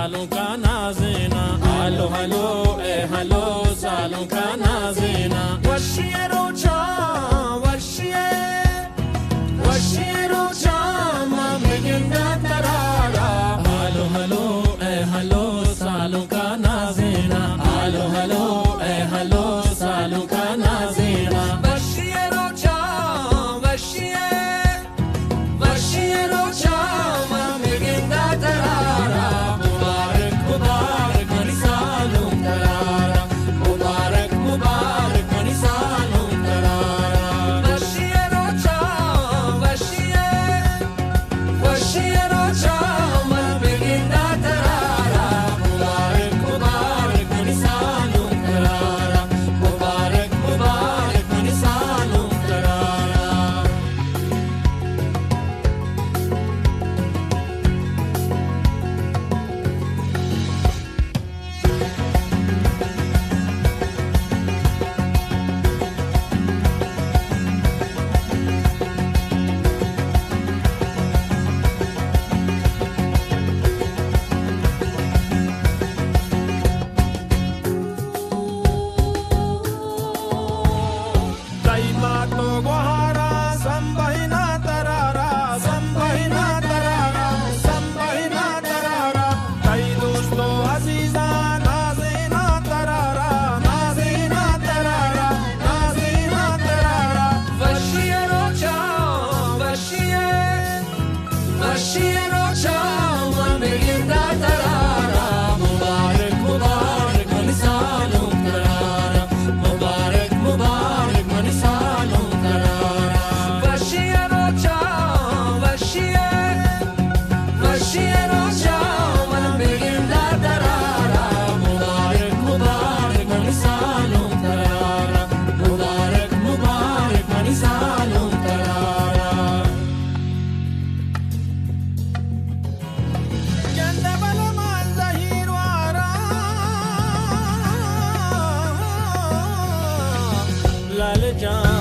सालों का नाज़ेना हालो हालो ए हालो सालों का नाज़ेना वशिए रोचा वशिए वशिए रोचा ममिगिंदा तरारा हालो हालो ए हालो सालों का नाज़ेना हालो हालो ए हालो सालों का नाज़ेना वशिए रोचा वशिए वशिए रोचा ममिगिंदा तरारा मुबारक मुबारक मनी सालों तरारा मुबारक मुबारक मनी सालों तरारा वशिए रोचा वशिए वशिए रोचा ममिगिंदा तरारा मुबारक मुबारक मनी सालों तरारा मुबारक मुबारक मनी सालों तरारा Daimato Guahara, Sambahina Tarara, Sambahina Tarara, Sambahina Tarara, Dai dosto Aziza, Nazina Tarara, Nazina Tarara, Nazina Tarara, Vashie Rocha, Vashie, Vashie Rocha, Mamiginda Tarara, Mubarak Mubarak Mani Salum Tarara, Mubarak Mubarak Mani Salum Tarara, Vashie Rocha, Vashie, Vashie Rocha, Mamiginda Tarara, Mubarak Mubarak Mani Salum Tarara, Mubarak Mubarak Mani Salum Tarara. Jandabal mal zahir wara lal jaan